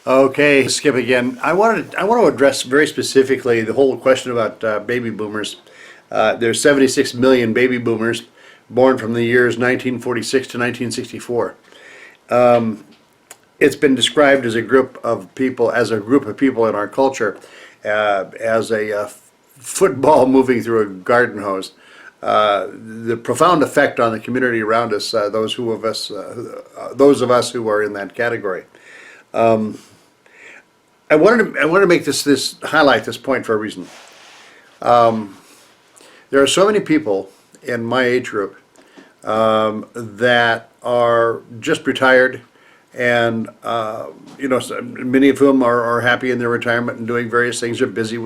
Okay, Skip again. I want to address very specifically the whole question about baby boomers. There's 76 million baby boomers born from the years 1946 to 1964. It's been described as a group of people, in our culture, as a football moving through a garden hose. The profound effect on the community around us, those of us who are in that category. I wanted to make this highlight this point for a reason. There are so many people in my age group that are just retired, and many of whom are happy in their retirement and doing various things. They're busy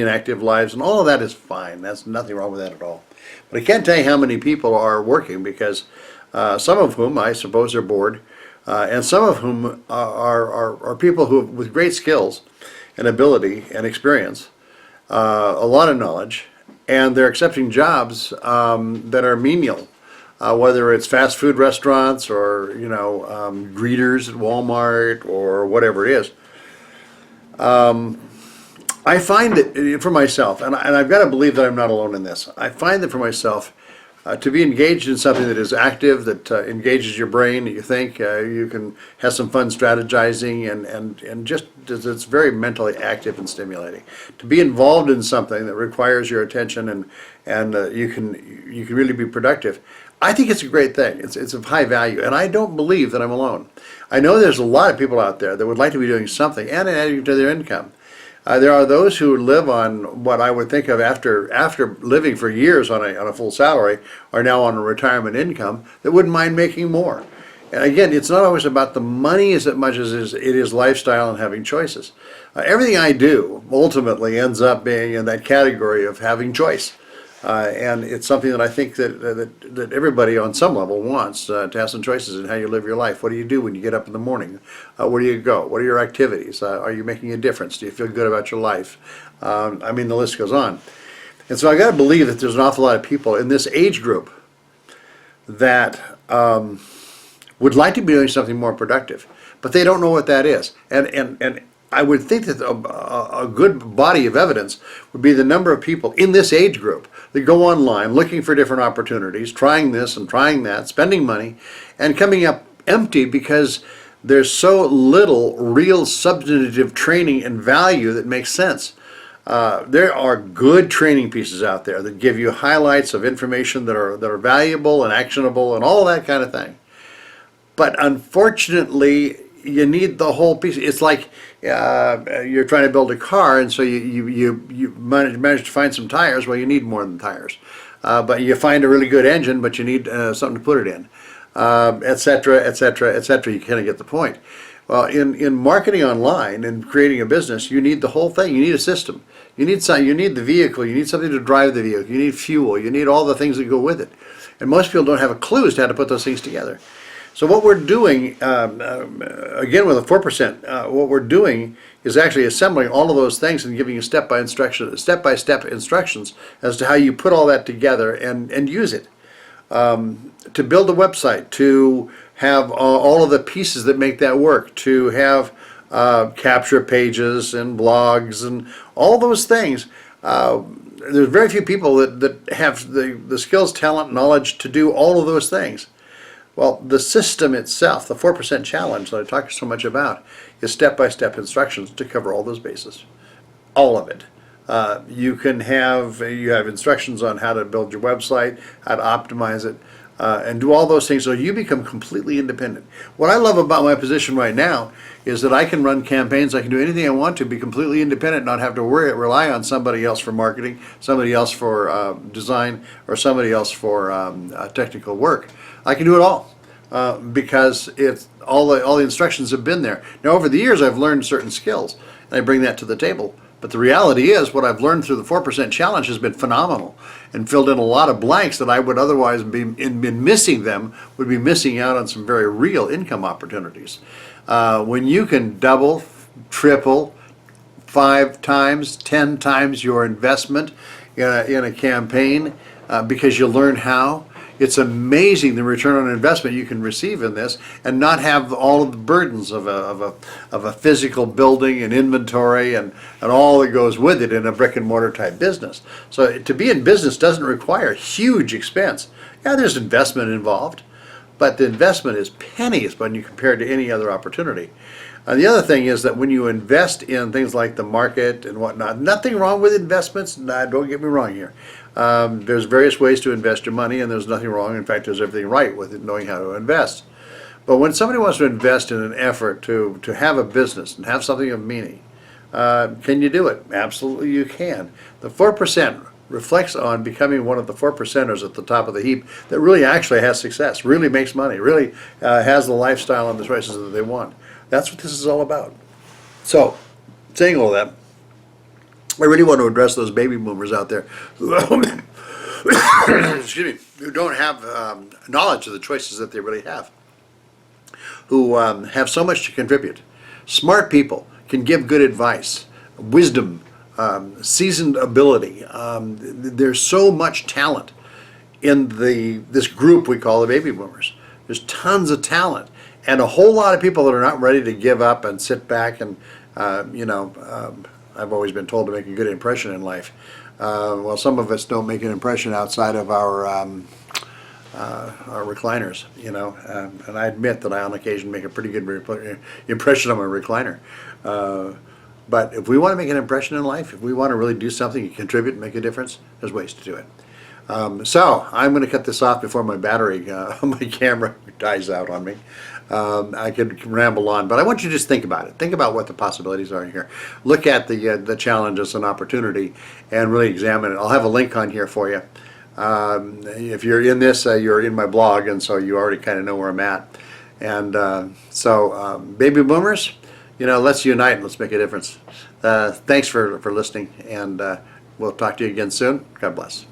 and active lives, and all of that is fine. That's nothing wrong with that at all. But I can't tell you how many people are working, because some of whom I suppose are bored, and some of whom are people who with great skills and ability and experience, a lot of knowledge, and they're accepting jobs that are menial, whether it's fast food restaurants or greeters at Walmart or whatever it is. I find that for myself, and I've got to believe that I'm not alone in this. I find that for myself, to be engaged in something that is active, that engages your brain, that you think you can have some fun strategizing, and just it's very mentally active and stimulating. To be involved in something that requires your attention and you can really be productive. I think it's a great thing. It's of high value, and I don't believe that I'm alone. I know there's a lot of people out there that would like to be doing something and adding to their income. There are those who live on what I would think of after living for years on a full salary, are now on a retirement income, that wouldn't mind making more. And again, it's not always about the money as much as it is lifestyle and having choices. Everything I do ultimately ends up being in that category of having choice. And it's something that I think that everybody on some level wants, to have some choices in how you live your life. What do you do when you get up in the morning? Where do you go? What are your activities? Are you making a difference? Do you feel good about your life? I mean, the list goes on. And so I got to believe that there's an awful lot of people in this age group that would like to be doing something more productive, but they don't know what that is. And I would think that a good body of evidence would be the number of people in this age group that go online looking for different opportunities, trying this and trying that, spending money, and coming up empty because there's so little real substantive training and value that makes sense. There are good training pieces out there that give you highlights of information that are valuable and actionable and all that kind of thing. But unfortunately, you need the whole piece. It's like you're trying to build a car, and so you manage to find some tires. Well, you need more than tires. But you find a really good engine, but you need something to put it in, et cetera, et cetera, et cetera. You kind of get the point. Well, in marketing online and creating a business, you need the whole thing. You need a system. You need the vehicle. You need something to drive the vehicle. You need fuel. You need all the things that go with it. And most people don't have a clue as to how to put those things together. So what we're doing, again with a 4%, what we're doing is actually assembling all of those things and giving you step-by-step instructions as to how you put all that together and use it. To build a website, to have all of the pieces that make that work, to have capture pages and blogs and all those things. There's very few people that have the skills, talent, knowledge to do all of those things. Well, the system itself, the 4% challenge that I talk so much about, is step-by-step instructions to cover all those bases, all of it. You have instructions on how to build your website, how to optimize it, and do all those things so you become completely independent. What I love about my position right now is that I can run campaigns, I can do anything I want to, be completely independent, not have to rely on somebody else for marketing, somebody else for design, or somebody else for technical work. I can do it all because all the instructions have been there. Now, over the years, I've learned certain skills, and I bring that to the table. But the reality is, what I've learned through the 4% challenge has been phenomenal and filled in a lot of blanks that I would otherwise been missing would be missing out on some very real income opportunities. When you can double, triple, 5 times, 10 times your investment in a campaign because you learn how, It's amazing the return on investment you can receive in this and not have all of the burdens of a physical building and inventory and all that goes with it in a brick and mortar type business. So to be in business doesn't require huge expense. Yeah, there's investment involved, but the investment is pennies when you compare it to any other opportunity. The other thing is that when you invest in things like the market and whatnot, nothing wrong with investments. Nah, don't get me wrong here. There's various ways to invest your money, and there's nothing wrong. In fact, there's everything right with it, knowing how to invest. But when somebody wants to invest in an effort to have a business and have something of meaning, can you do it? Absolutely you can. The 4% reflects on becoming one of the 4%ers at the top of the heap that really actually has success, really makes money, really has the lifestyle and the choices that they want. That's what this is all about. So, saying all that, I really want to address those baby boomers out there who, excuse me, who don't have knowledge of the choices that they really have, who have so much to contribute. Smart people can give good advice, wisdom, seasoned ability. There's so much talent in this group we call the baby boomers. There's tons of talent. And a whole lot of people that are not ready to give up and sit back and, I've always been told to make a good impression in life. Well, some of us don't make an impression outside of our recliners, and I admit that I on occasion make a pretty good impression on my recliner. But if we want to make an impression in life, if we want to really do something and contribute and make a difference, there's ways to do it. So I'm going to cut this off before my battery on my camera dies out on me. I could ramble on, but I want you to just think about it. Think about what the possibilities are here. Look at the challenge as an opportunity and really examine it. I'll have a link on here for you. If you're in this, you're in my blog, and so you already kind of know where I'm at. And so, baby boomers, let's unite and let's make a difference. Thanks for listening, and we'll talk to you again soon. God bless.